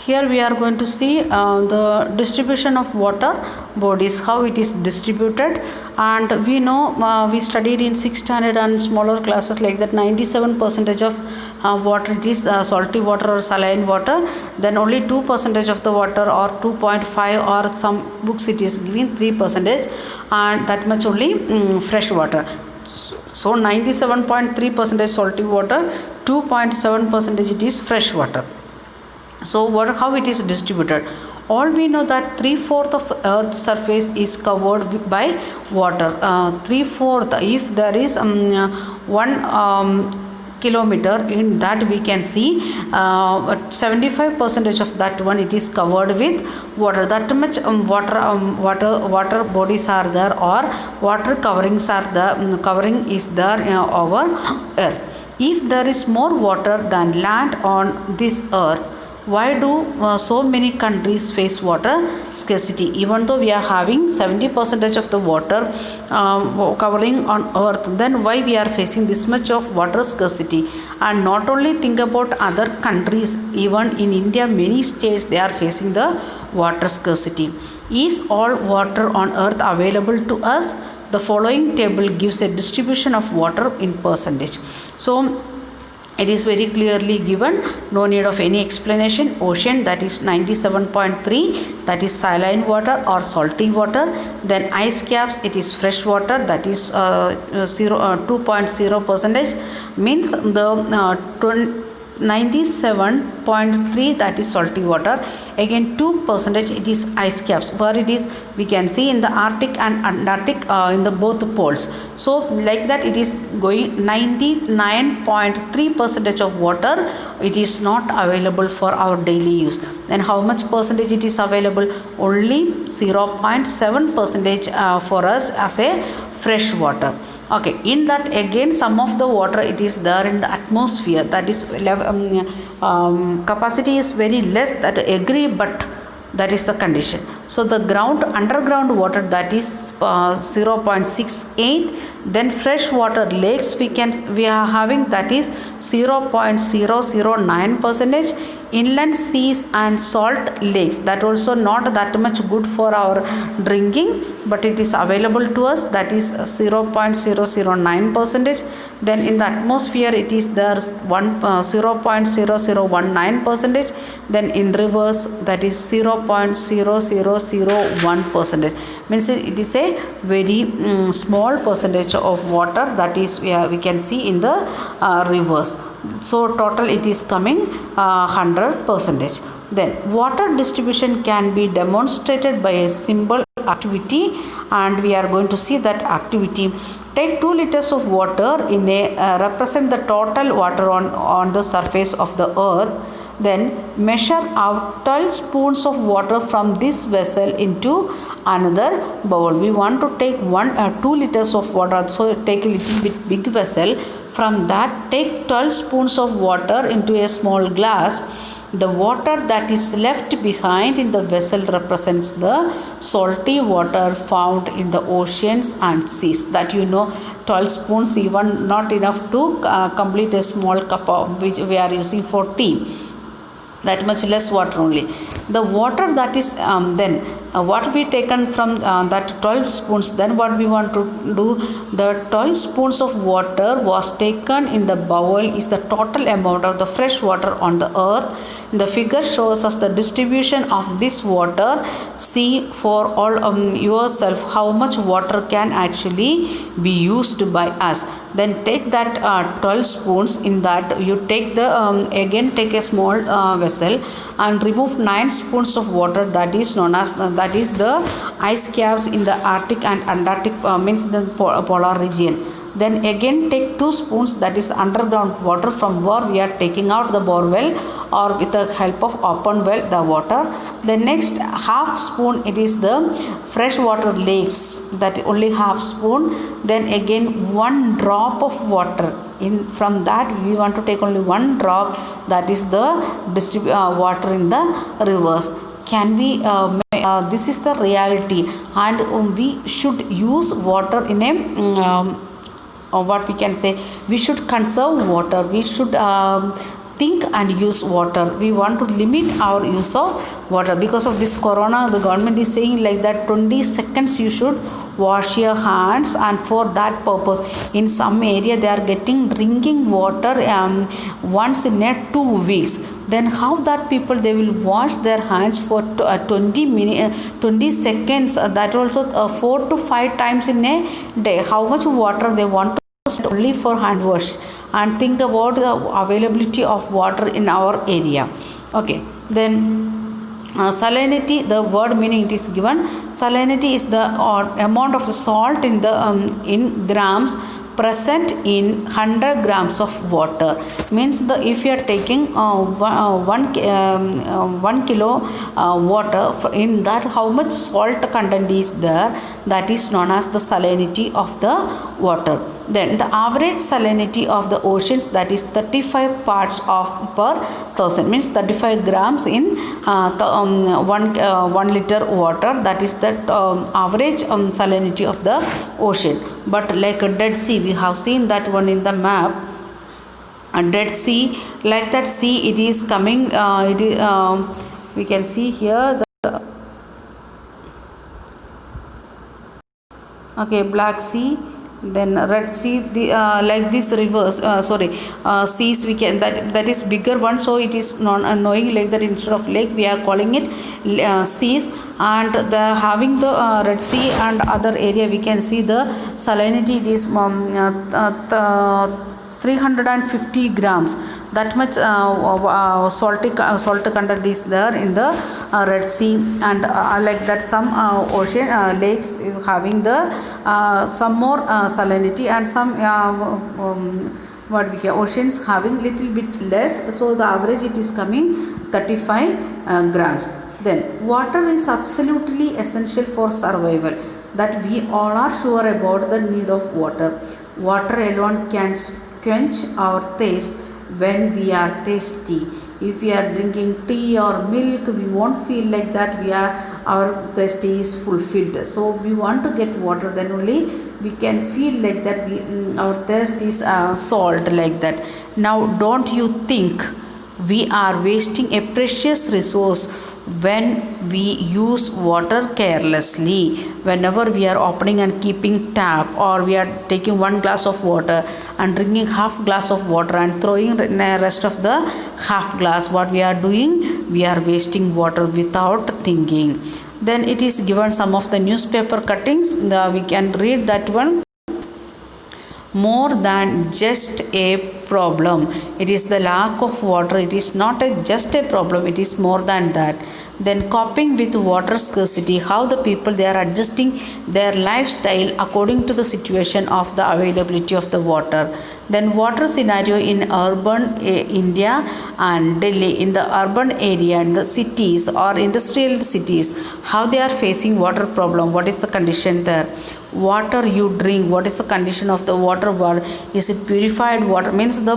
Here we are going to see the distribution of water bodies, how it is distributed. And we know, we studied in 6th standard and smaller classes like that, 97% of water it is salty water or saline water. Then only 2% of the water, or 2.5, or some books it is giving 3%, and that much only fresh water. So 97.3% salty water, 2.7% it is fresh water. So how it is distributed? All we know that 3/4 of Earth's surface is covered by water. 3/4, if there is 1 kilometer, in that we can see 75% of that one it is covered with water. That much water bodies are there, or water coverings are there, covering is there over Earth. If there is more water than land on this Earth, why do so many countries face water scarcity? Even though we are having 70% of the water covering on Earth, then why we are facing this much of water scarcity? And not only think about other countries, even in India, many states they are facing the water scarcity. Is all water on Earth available to us? The following table gives a distribution of water in percentage. So it is very clearly given, no need of any explanation. Ocean, that is 97.3, that is saline water or salty water. Then ice caps, it is fresh water, that is 2.0%, means the 97.3 that is salty water. Again 2% it is ice caps, where it is we can see in the Arctic and Antarctic, in the both poles. So like that it is going 99.3% of water it is not available for our daily use. Then how much percentage it is available? Only 0.7% for us as a fresh water. Okay, in that again some of the water it is there in the atmosphere, that is capacity is very less, that agree, but that is the condition. So the underground water, that is 0.68. Then fresh water lakes we are having, that is 0.009%. Inland seas and salt lakes, that also not that much good for our drinking, but it is available to us, that is 0.009%. Then in the atmosphere it is there 0.0019%. Then in rivers, that is 0.0001%, means it is a very small percentage of water that is we can see in the rivers. So total it is coming 100%. Then water distribution can be demonstrated by a simple activity, and we are going to see that activity. Take 2 liters of water in a represent the total water on the surface of the Earth. Then measure out 12 spoons of water from this vessel into another bowl. We want to take 2 liters of water, so take a little bit big vessel. From that, take 12 spoons of water into a small glass. The water that is left behind in the vessel represents the salty water found in the oceans and seas. That 12 spoons even not enough to complete a small cup of which we are using for tea. That much less water only. The water that is then what we taken from that 12 spoons, then what we want to do, the 12 spoons of water was taken in the bowl is the total amount of the fresh water on the Earth. The figure shows us the distribution of this water. See for all yourself how much water can actually be used by us. Then take that 12 spoons, in that you take the again take a small vessel and remove 9 spoons of water, that is known as that is the ice caps in the Arctic and Antarctic, means the polar region. Then again take 2 spoons, that is underground water, from where we are taking out the bore well or with the help of open well the water. The next half spoon it is the freshwater lakes, that only half spoon. Then again 1 drop of water, from that we want to take only 1 drop, that is the water in the rivers. Can we this is the reality, and we should use water in a what we can say, we should conserve water, we should think and use water. We want to limit our use of water. Because of this corona, the government is saying like that 20 seconds you should wash your hands, and for that purpose in some area they are getting drinking water once in a 2 weeks. Then how that people they will wash their hands for 20 minutes 20 seconds, that also 4 to 5 times in a day. How much water they want to only for hand wash? And think about the availability of water in our area. Okay, then salinity, the word meaning it is given. Salinity is the amount of salt in the in grams present in 100 grams of water. Means the if you are taking 1 kilo water, in that how much salt content is there, that is known as the salinity of the water. Then the average salinity of the oceans, that is 35 parts of per thousand, means 35 grams in 1 liter water. That is the average salinity of the ocean. But like a Dead Sea, we have seen that one in the map. A Dead Sea, like that sea, it is coming. We can see here the Black Sea, then Red Sea, like these rivers, seas, we can that is bigger one, so it is not knowing like that instead of lake we are calling it seas. And the having the Red Sea and other area, we can see the salinity, it is 350 grams. That much salt content is there in the Red Sea. And like that some ocean lakes having the some more salinity, and some oceans having little bit less. So the average it is coming 35 grams. Then water is absolutely essential for survival. That we all are sure about the need of water. Water alone can quench our thirst when we are thirsty. If we are drinking tea or milk, we won't feel like that our thirst is fulfilled. So we want to get water, then only we can feel like that our thirst is solved like that. Now don't you think we are wasting a precious resource when we use water carelessly? Whenever we are opening and keeping tap, or we are taking 1 glass of water and drinking half glass of water and throwing the rest of the half glass, what we are doing, we are wasting water without thinking. Then it is given some of the newspaper cuttings, we can read that one. More than just a problem, it is the lack of water. It is not just a problem, it is more than that. Then coping with water scarcity, how the people they are adjusting their lifestyle according to the situation of the availability of the water. Then water scenario in urban India and Delhi, in the urban area and the cities or industrial cities, how they are facing water problem, what is the condition there. Water you drink, what is the condition of the water? Is it purified water, means the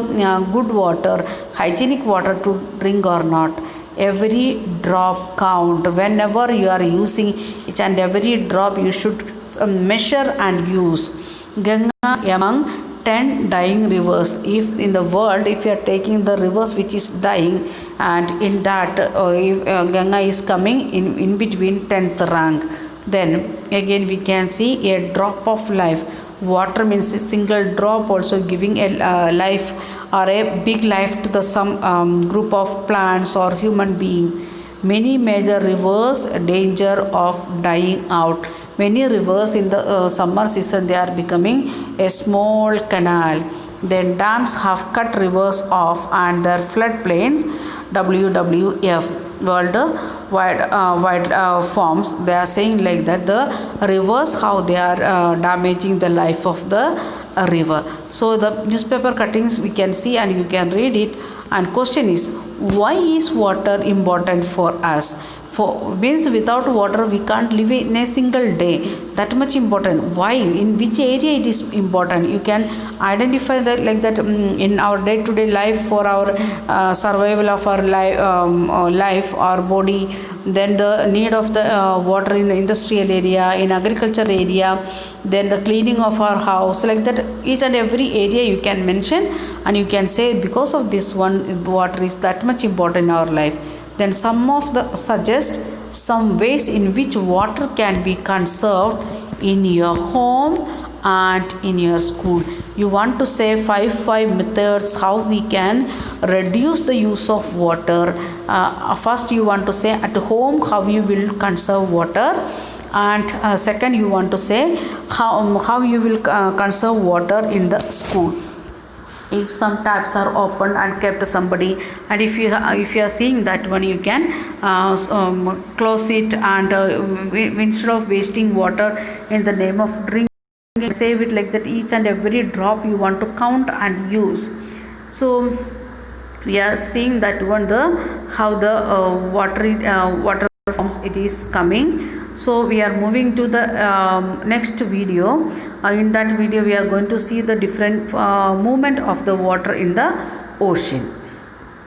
good water, hygienic water to drink or not? Every drop count. Whenever you are using each and every drop, you should measure and use. Ganga among 10 dying rivers. If in the world, if you are taking the rivers which is dying, and in that Ganga is coming in between 10th rank. Then again we can see a drop of life. Water means a single drop also giving a life or a big life to the some group of plants or human being. Many major rivers danger of dying out. Many rivers in the summer season they are becoming a small canal. Then dams have cut rivers off and their floodplains, WWF, world wide forms, they are saying like that the rivers how they are damaging the life of the river. So the newspaper cuttings we can see and you can read it. And question is, why is water important for us? For means without water we can't live in a single day. That much important. Why? In which area it is important? You can identify that like that in our day to day life for our survival of our life, our body. Then the need of the water in the industrial area, in agriculture area, then the cleaning of our house, like that each and every area you can mention, and you can say because of this one water is that much important in our life. Then some of the suggest some ways in which water can be conserved in your home and in your school. You want to say five methods how we can reduce the use of water. First you want to say at home how you will conserve water, and second you want to say how you will conserve water in the school. If some taps are opened and kept somebody, and if you are seeing that one, you can close it, and instead of wasting water in the name of drink, save it like that. Each and every drop you want to count and use. So we are seeing that one, the how the water forms it is coming. So we are moving to the next video. In that video we are going to see the different movement of the water in the ocean.